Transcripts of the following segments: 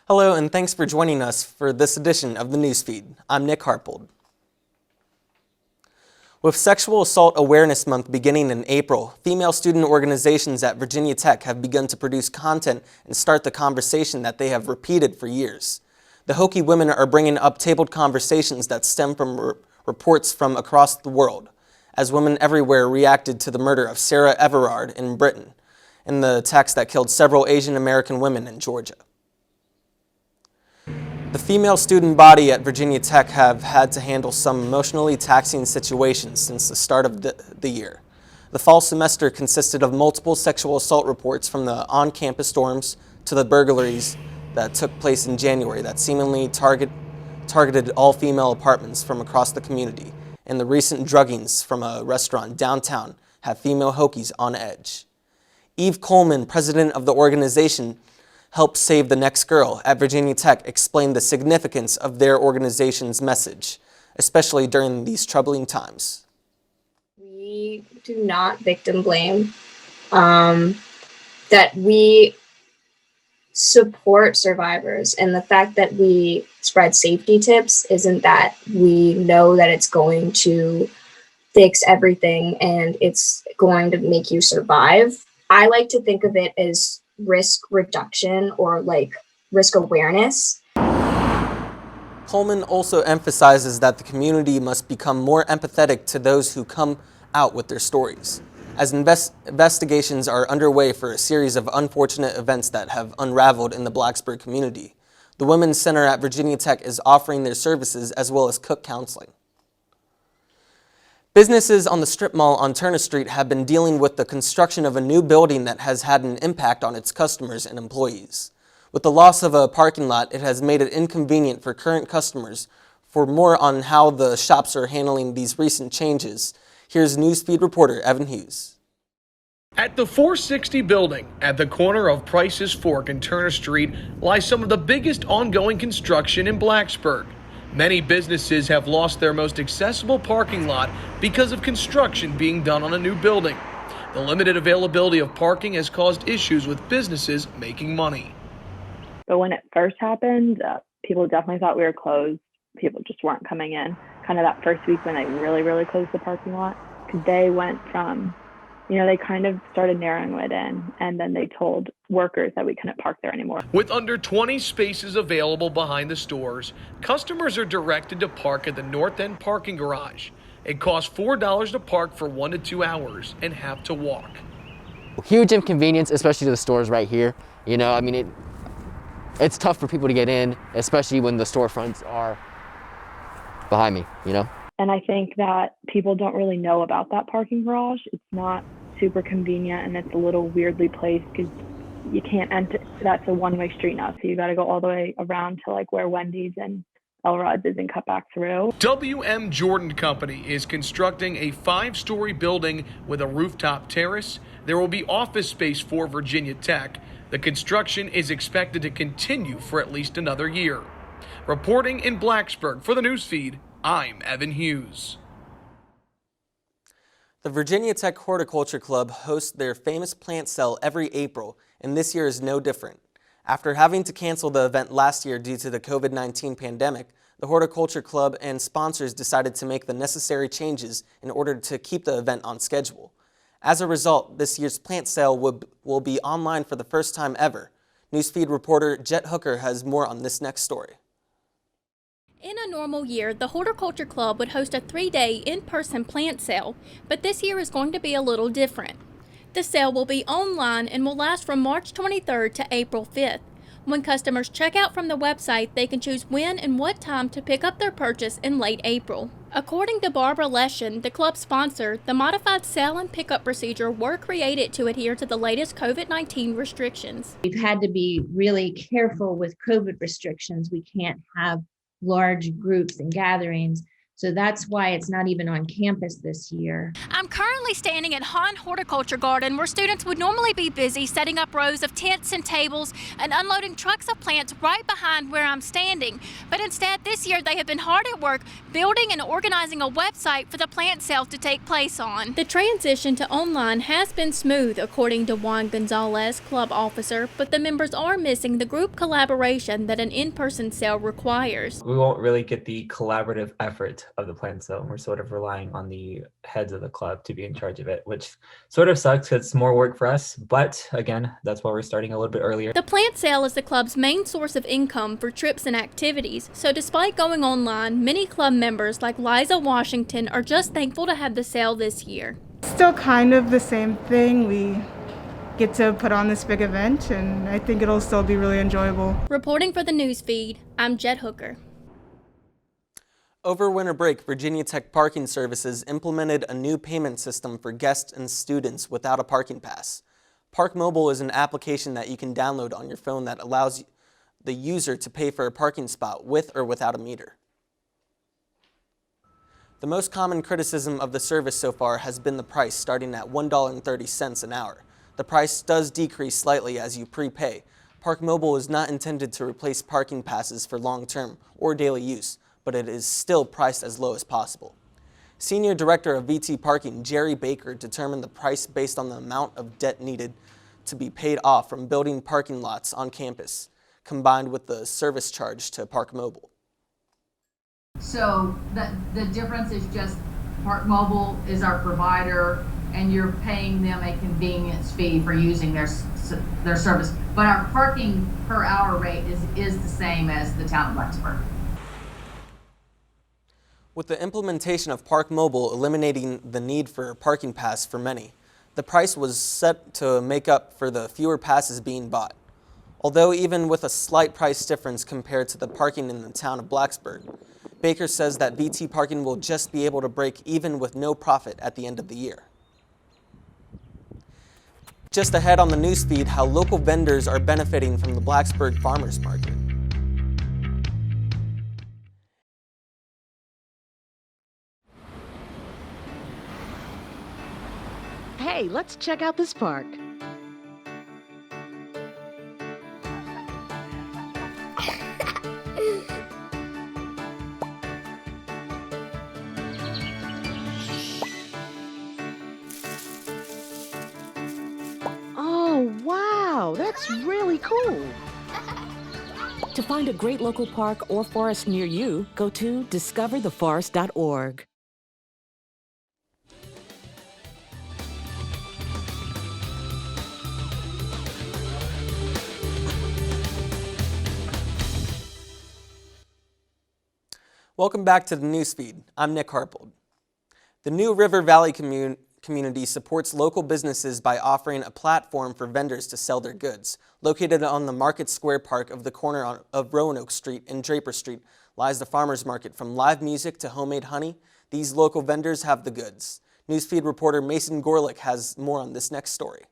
Hello, and thanks for joining us for this edition of the Newsfeed. I'm Nick Harpold. With Sexual Assault Awareness Month beginning in April, female student organizations at Virginia Tech have begun to produce content and start the conversation that they have repeated for years. The Hokie women are bringing up tabled conversations that stem from reports from across the world, as women everywhere reacted to the murder of Sarah Everard in Britain and the attacks that killed several Asian American women in Georgia. The female student body at Virginia Tech have had to handle some emotionally taxing situations since the start of the year. The fall semester consisted of multiple sexual assault reports, from the on-campus storms to the burglaries that took place in January that seemingly targeted all female apartments from across the community, and the recent druggings from a restaurant downtown have female Hokies on edge. Eve Coleman, president of the organization Help Save the Next Girl at Virginia Tech, explained the significance of their organization's message, especially during these troubling times. We do not victim blame, that we support survivors, and the fact that we spread safety tips isn't that we know that it's going to fix everything and it's going to make you survive. I like to think of it as risk reduction, or like risk awareness. Coleman also emphasizes that the community must become more empathetic to those who come out with their stories, as investigations are underway for a series of unfortunate events that have unraveled in the Blacksburg community. The Women's Center at Virginia Tech is offering their services as well as cook counseling. Businesses on the strip mall on Turner Street have been dealing with the construction of a new building that has had an impact on its customers and employees. With the loss of a parking lot, it has made it inconvenient for current customers. For more on how the shops are handling these recent changes, here's Newsfeed reporter Evan Hughes. At the 460 building at the corner of Price's Fork and Turner Street lies some of the biggest ongoing construction in Blacksburg. Many businesses have lost their most accessible parking lot because of construction being done on a new building. The limited availability of parking has caused issues with businesses making money. But when it first happened, people definitely thought we were closed. People just weren't coming in. Kind of that first week when they really closed the parking lot, because they went from, they kind of started narrowing it in, and then they told workers that we couldn't park there anymore. With under 20 spaces available behind the stores, customers are directed to park at the North End parking garage. It costs $4 to park for 1 to 2 hours and have to walk. Huge inconvenience, especially to the stores right here. It's tough for people to get in, especially when the storefronts are behind me, And I think that people don't really know about that parking garage. It's not super convenient, and it's a little weirdly placed because you can't enter. That's a one-way street now, so you got to go all the way around to like where Wendy's and Elrod's is and cut back through. W.M. Jordan Company is constructing a 5-story building with a rooftop terrace. There will be office space for Virginia Tech. The construction is expected to continue for at least another year. Reporting in Blacksburg for the Newsfeed, I'm Evan Hughes. The Virginia Tech Horticulture Club hosts their famous plant sale every April, and this year is no different. After having to cancel the event last year due to the COVID-19 pandemic, the Horticulture Club and sponsors decided to make the necessary changes in order to keep the event on schedule. As a result, this year's plant sale will be online for the first time ever. Newsfeed reporter Jet Hooker has more on this next story. In a normal year, the Horticulture Club would host a 3-day in-person plant sale, but this year is going to be a little different. The sale will be online and will last from March 23rd to April 5th. When customers check out from the website, they can choose when and what time to pick up their purchase in late April. According to Barbara Leshin, the club sponsor, the modified sale and pickup procedure were created to adhere to the latest COVID-19 restrictions. We've had to be really careful with COVID restrictions. We can't have large groups and gatherings. So that's why it's not even on campus this year. I'm currently standing at Hahn Horticulture Garden, where students would normally be busy setting up rows of tents and tables and unloading trucks of plants right behind where I'm standing. But instead, this year they have been hard at work building and organizing a website for the plant sales to take place on. The transition to online has been smooth, according to Juan Gonzalez, club officer, but the members are missing the group collaboration that an in-person sale requires. We won't really get the collaborative effort of the plant sale. We're sort of relying on the heads of the club to be in charge of it, which sort of sucks because it's more work for us. But again, that's why we're starting a little bit earlier. The plant sale is the club's main source of income for trips and activities. So despite going online, many club members like Liza Washington are just thankful to have the sale this year. Still kind of the same thing. We get to put on this big event, and I think it'll still be really enjoyable. Reporting for the Newsfeed, I'm Jet Hooker. Over winter break, Virginia Tech Parking Services implemented a new payment system for guests and students without a parking pass. Park Mobile is an application that you can download on your phone that allows the user to pay for a parking spot with or without a meter. The most common criticism of the service so far has been the price, starting at $1.30 an hour. The price does decrease slightly as you prepay. Park Mobile is not intended to replace parking passes for long-term or daily use, but it is still priced as low as possible. Senior Director of VT Parking, Jerry Baker, determined the price based on the amount of debt needed to be paid off from building parking lots on campus, combined with the service charge to Park Mobile. So the difference is just Park Mobile is our provider, and you're paying them a convenience fee for using their service. But our parking per hour rate is the same as the town of Blacksburg. With the implementation of Park Mobile eliminating the need for a parking pass for many, the price was set to make up for the fewer passes being bought. Although even with a slight price difference compared to the parking in the town of Blacksburg, Baker says that VT Parking will just be able to break even with no profit at the end of the year. Just ahead on the newsfeed, how local vendors are benefiting from the Blacksburg Farmers Market. Hey, let's check out this park. Oh, wow, that's really cool. To find a great local park or forest near you, go to discovertheforest.org. Welcome back to the Newsfeed. I'm Nick Harpold. The New River Valley community supports local businesses by offering a platform for vendors to sell their goods. Located on the Market Square Park of the corner of Roanoke Street and Draper Street lies the farmers market. From live music to homemade honey, these local vendors have the goods. Newsfeed reporter Mason Gorlick has more on this next story.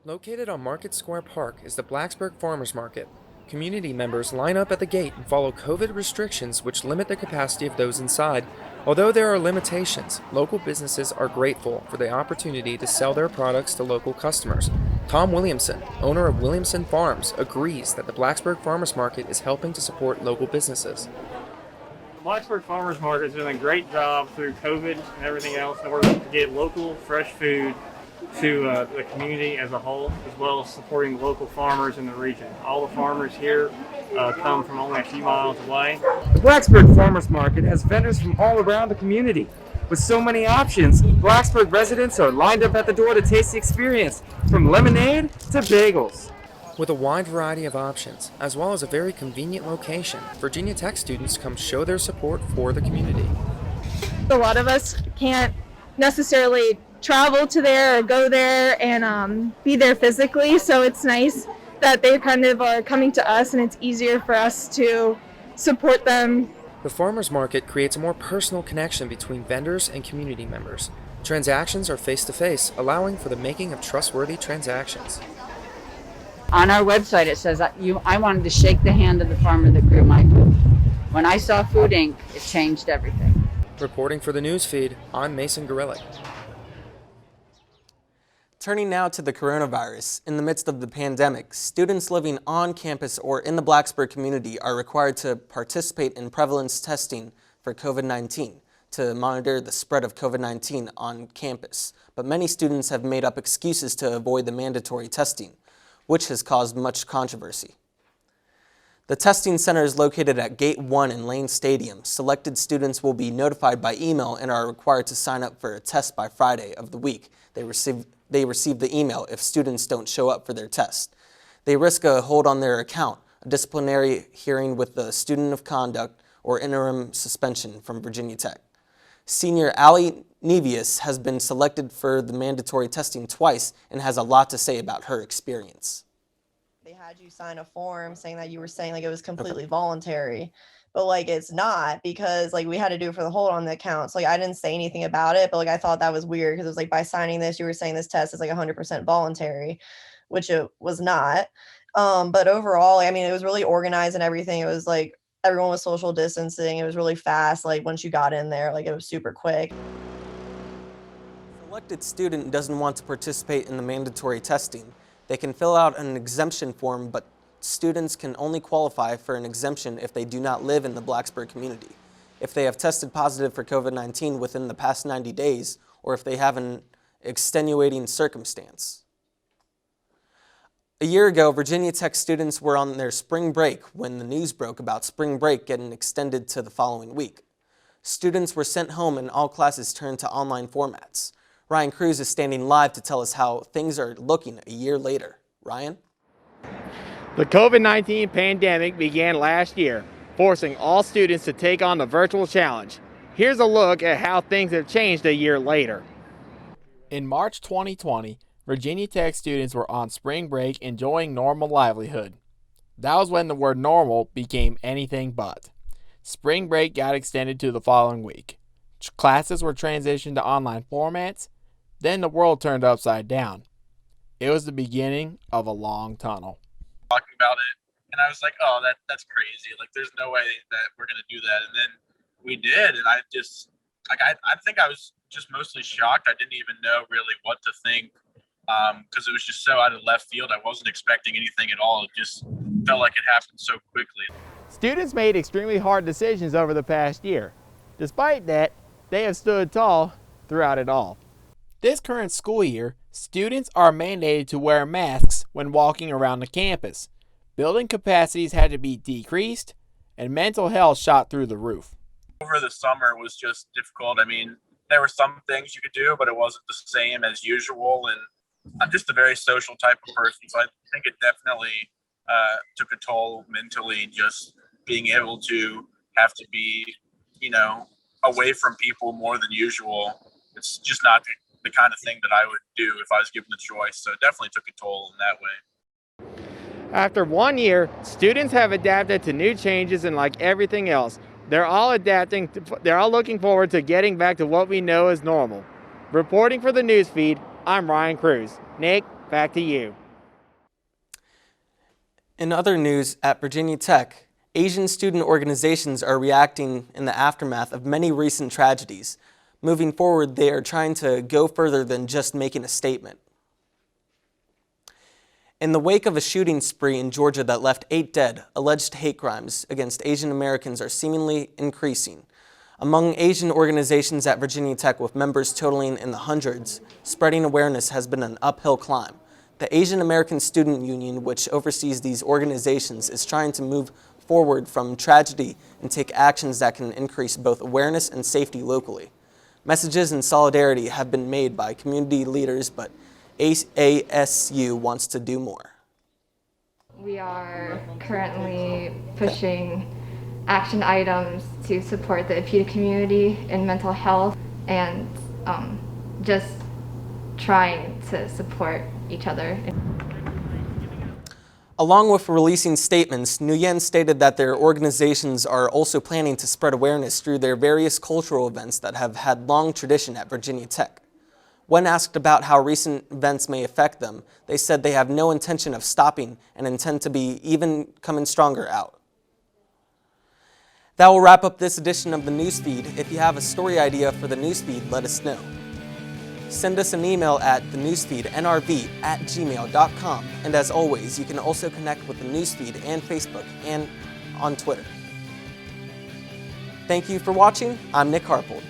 Located on Market Square Park is the Blacksburg Farmers Market. Community members line up at the gate and follow COVID restrictions which limit the capacity of those inside. Although there are limitations, local businesses are grateful for the opportunity to sell their products to local customers. Tom Williamson, owner of Williamson Farms, agrees that the Blacksburg Farmers Market is helping to support local businesses. The Blacksburg Farmers Market is doing a great job through COVID and everything else in order to get local, fresh food to the community as a whole, as well as supporting local farmers in the region. All the farmers here come from only a few miles away. The Blacksburg Farmers Market has vendors from all around the community. With so many options, Blacksburg residents are lined up at the door to taste the experience, from lemonade to bagels. With a wide variety of options, as well as a very convenient location, Virginia Tech students come show their support for the community. A lot of us can't necessarily travel to there or go there and be there physically, so it's nice that they kind of are coming to us and it's easier for us to support them. The farmers market creates a more personal connection between vendors and community members. Transactions are face-to-face, allowing for the making of trustworthy transactions. On our website it says I wanted to shake the hand of the farmer that grew my food. When I saw Food Inc., it changed everything. Reporting for the newsfeed, I'm Mason Gorelick. Turning now to the coronavirus. In the midst of the pandemic, students living on campus or in the Blacksburg community are required to participate in prevalence testing for COVID-19 to monitor the spread of COVID-19 on campus. But many students have made up excuses to avoid the mandatory testing, which has caused much controversy. The testing center is located at Gate 1 in Lane Stadium. Selected students will be notified by email and are required to sign up for a test by Friday of the week. They receive the email if students don't show up for their test. They risk a hold on their account, a disciplinary hearing with the student of conduct, or interim suspension from Virginia Tech. Senior Allie Nevius has been selected for the mandatory testing twice and has a lot to say about her experience. They had you sign a form saying that you were saying like it was completely voluntary, but like it's not, because like we had to do it for the hold on the account. So like I didn't say anything about it, but like I thought that was weird because it was like by signing this you were saying this test is like 100% voluntary, which it was not. But overall, I mean, it was really organized and everything. It was like everyone was social distancing. It was really fast. Like once you got in there, like it was super quick. If a selected student doesn't want to participate in the mandatory testing, they can fill out an exemption form, but students can only qualify for an exemption if they do not live in the Blacksburg community, if they have tested positive for COVID-19 within the past 90 days, or if they have an extenuating circumstance. A year ago, Virginia Tech students were on their spring break when the news broke about spring break getting extended to the following week. Students were sent home and all classes turned to online formats. Ryan Cruz is standing live to tell us how things are looking a year later. Ryan? The COVID-19 pandemic began last year, forcing all students to take on the virtual challenge. Here's a look at how things have changed a year later. In March 2020, Virginia Tech students were on spring break enjoying normal livelihood. That was when the word normal became anything but. Spring break got extended to the following week. Classes were transitioned to online formats. Then the world turned upside down. It was the beginning of a long tunnel. Talking about it, and I was like, oh, that's crazy. Like, there's no way that we're going to do that. And then we did, and I just, like, I think I was just mostly shocked. I didn't even know really what to think, because it was just so out of left field. I wasn't expecting anything at all. It just felt like it happened so quickly. Students made extremely hard decisions over the past year. Despite that, they have stood tall throughout it all. This current school year, students are mandated to wear masks when walking around the campus. Building capacities had to be decreased, and mental health shot through the roof. Over the summer was just difficult. I mean, there were some things you could do, but it wasn't the same as usual. And I'm just a very social type of person, so I think it definitely took a toll mentally, just being able to have to be, away from people more than usual. It's just not the kind of thing that I would do if I was given the choice. So it definitely took a toll in that way. After 1 year, students have adapted to new changes, and like everything else, they're all looking forward to getting back to what we know as normal. Reporting for the newsfeed, I'm Ryan Cruz. Nick, back to you. In other news, at Virginia Tech, Asian student organizations are reacting in the aftermath of many recent tragedies. Moving forward, they are trying to go further than just making a statement. In the wake of a shooting spree in Georgia that left 8 dead, alleged hate crimes against Asian Americans are seemingly increasing. Among Asian organizations at Virginia Tech with members totaling in the hundreds, spreading awareness has been an uphill climb. The Asian American Student Union, which oversees these organizations, is trying to move forward from tragedy and take actions that can increase both awareness and safety locally. Messages and solidarity have been made by community leaders, but ASU wants to do more. We are currently pushing action items to support the APTA community in mental health and just trying to support each other. Along with releasing statements, Nguyen stated that their organizations are also planning to spread awareness through their various cultural events that have had long tradition at Virginia Tech. When asked about how recent events may affect them, they said they have no intention of stopping and intend to be even coming stronger out. That will wrap up this edition of the Newsfeed. If you have a story idea for the Newsfeed, let us know. Send us an email at thenewsfeednrv@gmail.com. And as always, you can also connect with the Newsfeed and Facebook and on Twitter. Thank you for watching. I'm Nick Harpold.